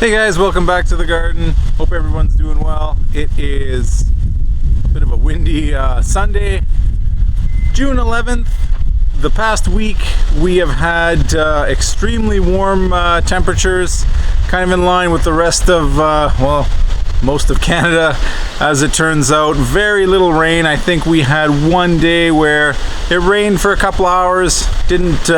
Hey guys, welcome back to the garden. Hope everyone's doing well. It is a bit of a windy Sunday, June 11th. The past week we have had extremely warm temperatures, kind of in line with the rest of, most of Canada, as it turns out. Very little rain. I think we had one day where it rained for a couple hours, didn't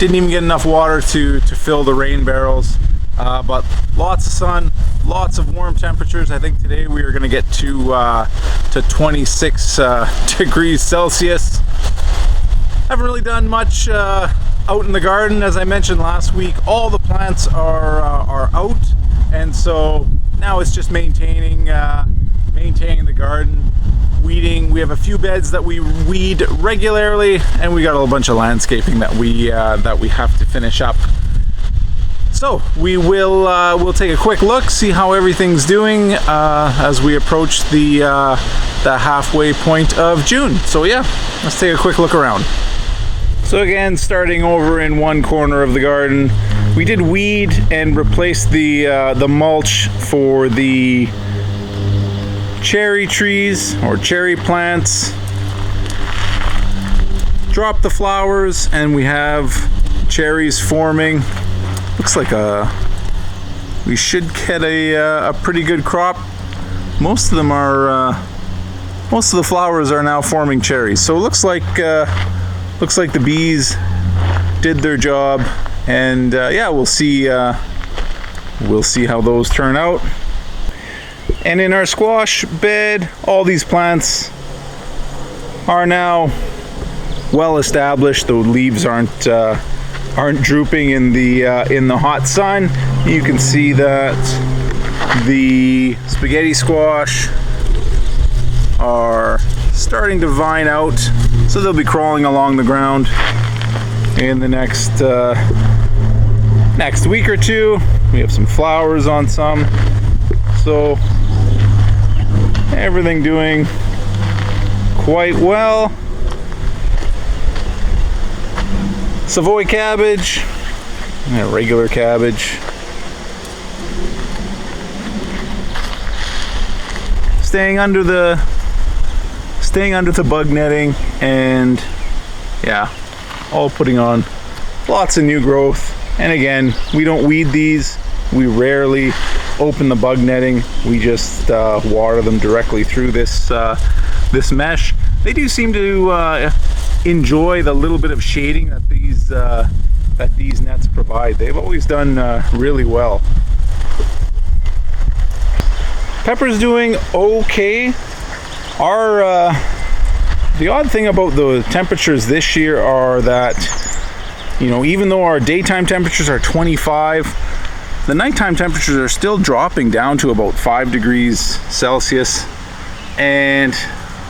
even get enough water to fill the rain barrels. But lots of sun, lots of warm temperatures. I think today we are going to get to 26 degrees Celsius. Haven't really done much out in the garden. As I mentioned last week, all the plants are out, and so now it's just maintaining the garden, weeding. We have a few beds that we weed regularly, and we got a whole bunch of landscaping that we have to finish up. So we will we'll take a quick look, see how everything's doing as we approach the halfway point of June. So yeah, let's take a quick look around. So again, starting over in one corner of the garden, we did weed and replace the mulch for the cherry trees or cherry plants. Drop the flowers, and we have cherries forming. Looks like we should get a pretty good crop. Most of them are most of the flowers are now forming cherries. So it looks like the bees did their job, and yeah, we'll see how those turn out. And in our squash bed, all these plants are now well established. The leaves aren't drooping in the hot sun. You can see that the spaghetti squash are starting to vine out, so they'll be crawling along the ground in the next week or two. We have some flowers on some, so everything doing quite well. Savoy cabbage, and regular cabbage. Staying under the bug netting, and yeah, all putting on lots of new growth. And again, we don't weed these. We rarely open the bug netting. We just water them directly through this mesh. They do seem to enjoy the little bit of shading that these nets provide. They've always done really well. Pepper's doing okay. The odd thing about the temperatures this year are that, you know, even though our daytime temperatures are 25, the nighttime temperatures are still dropping down to about 5 degrees Celsius, and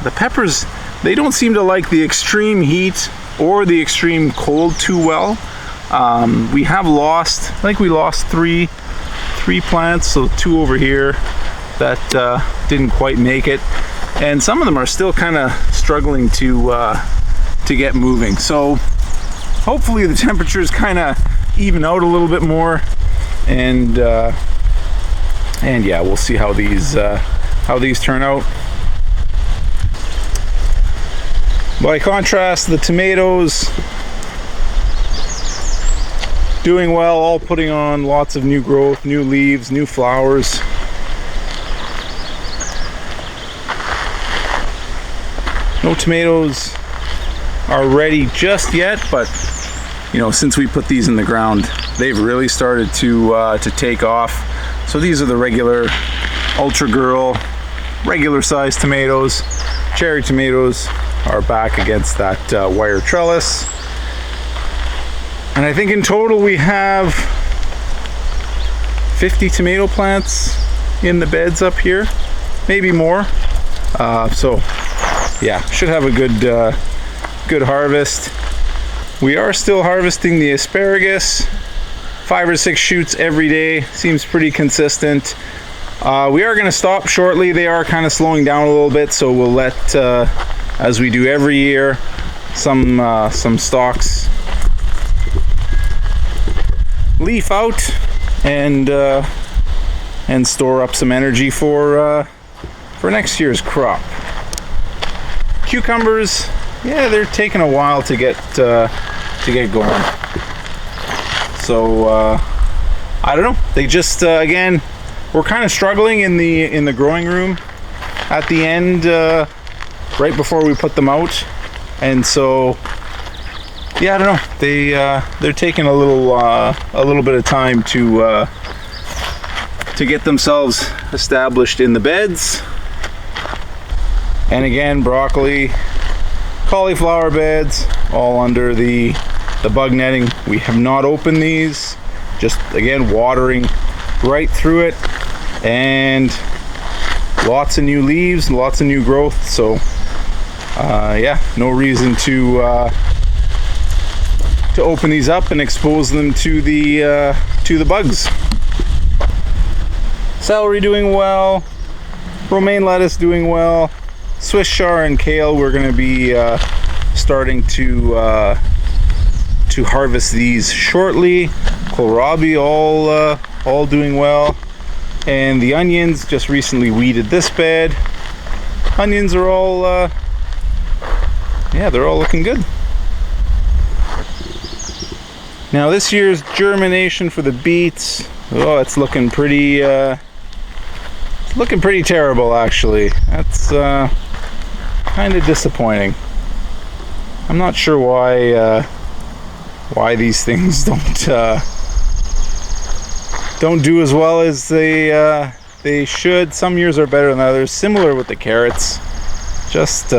the peppers, they don't seem to like the extreme heat or the extreme cold too well. We have lost, I think we lost three plants, so 2 over here that didn't quite make it, and some of them are still kind of struggling to get moving. So hopefully the temperatures kind of even out a little bit more, and yeah, we'll see how these turn out. By contrast, the tomatoes doing well, all putting on lots of new growth, new leaves, new flowers. No tomatoes are ready just yet, but you know, since we put these in the ground, they've really started to take off. So these are the regular Ultra Girl, regular sized tomatoes. Cherry tomatoes are back against that wire trellis. And I think in total we have 50 tomato plants in the beds up here, maybe more. So yeah, should have a good harvest. We are still harvesting the asparagus, 5 or 6 shoots every day, seems pretty consistent. We are going to stop shortly. They are kind of slowing down a little bit, so we'll let, as we do every year, some stalks leaf out, and and store up some energy for next year's crop. Cucumbers, yeah, they're taking a while to get going. So I don't know. They just again, we're kind of struggling in the growing room at the end, right before we put them out, and so yeah, I don't know. They're taking a little bit of time to get themselves established in the beds. And again, broccoli, cauliflower beds, all under the bug netting. We have not opened these, just again watering right through it, and lots of new leaves, lots of new growth. So yeah, no reason to open these up and expose them to the bugs. Celery doing well, romaine lettuce doing well, Swiss chard and kale, we're going to be starting to harvest these shortly. Kohlrabi all doing well, and the onions, just recently weeded this bed. Onions are all yeah, they're all looking good. Now this year's germination for the beets, oh, it's looking pretty terrible actually. That's kind of disappointing. I'm not sure why these things don't do as well as they should. Some years are better than others. Similar with the carrots. Just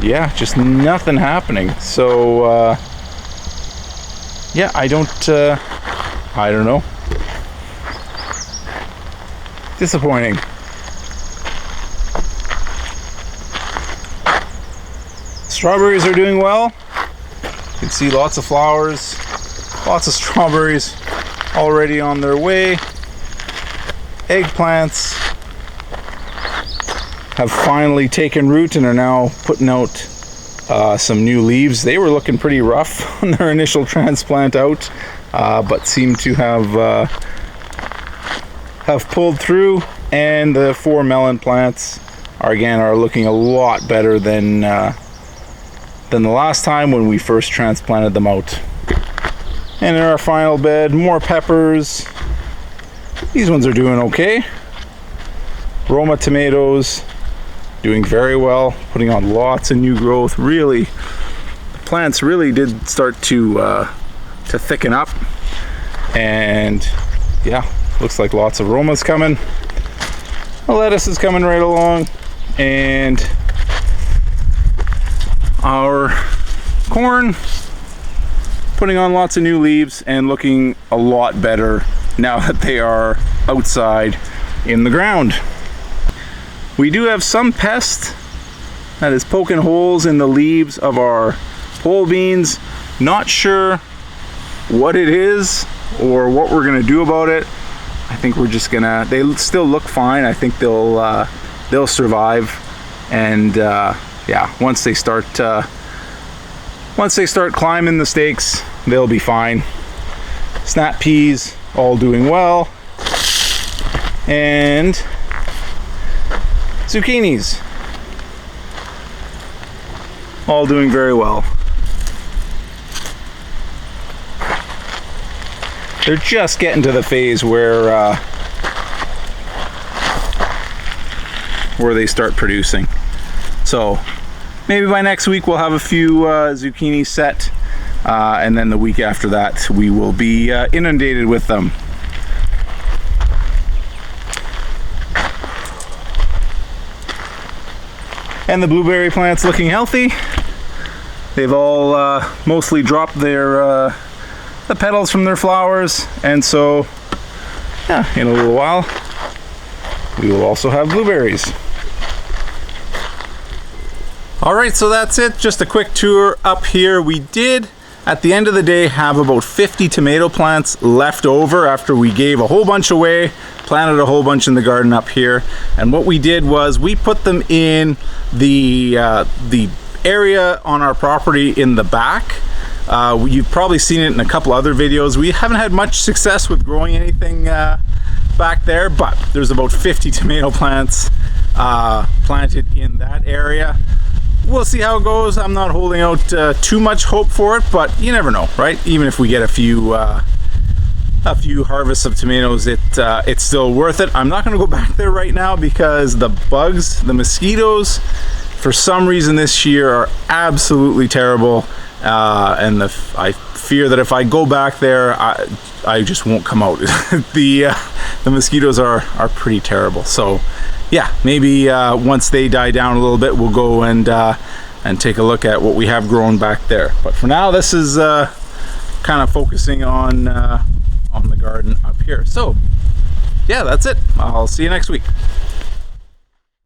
yeah, just nothing happening. So yeah, I don't know. Disappointing. Strawberries are doing well. You can see lots of flowers, lots of strawberries already on their way. Eggplants have finally taken root and are now putting out some new leaves. They were looking pretty rough on their initial transplant out, but seem to have pulled through. And the 4 melon plants are looking a lot better than the last time when we first transplanted them out. And in our final bed, more peppers. These ones are doing okay. Roma tomatoes doing very well, putting on lots of new growth. Really, the plants really did start to thicken up, and yeah, looks like lots of Romas coming. The lettuce is coming right along, and our corn putting on lots of new leaves and looking a lot better now that they are outside in the ground. We do have some pest that is poking holes in the leaves of our pole beans. Not sure what it is or what we're gonna do about it. I think we're just gonna, they still look fine. I think they'll survive, and yeah, once they start climbing the stakes, they'll be fine. Snap peas all doing well, and zucchinis all doing very well. They're just getting to the phase where they start producing. So maybe by next week we'll have a few zucchini set, and then the week after that we will be inundated with them. And the blueberry plants looking healthy. They've all mostly dropped their the petals from their flowers, and so yeah, in a little while we will also have blueberries. Alright, so that's it. Just a quick tour up here. We did, at the end of the day, have about 50 tomato plants left over after we gave a whole bunch away, planted a whole bunch in the garden up here. And what we did was we put them in the area on our property in the back. You've probably seen it in a couple other videos. We haven't had much success with growing anything back there, but there's about 50 tomato plants planted in that area. We'll see how it goes. I'm not holding out too much hope for it, but you never know, right? Even if we get a few harvests of tomatoes, it's still worth it. I'm not going to go back there right now because the bugs, the mosquitoes, for some reason this year are absolutely terrible, and I fear that if I go back there, I just won't come out. The mosquitoes are pretty terrible. So yeah, maybe once they die down a little bit, we'll go and take a look at what we have grown back there. But for now, this is kind of focusing on the garden up here. So yeah, that's it. I'll see you next week.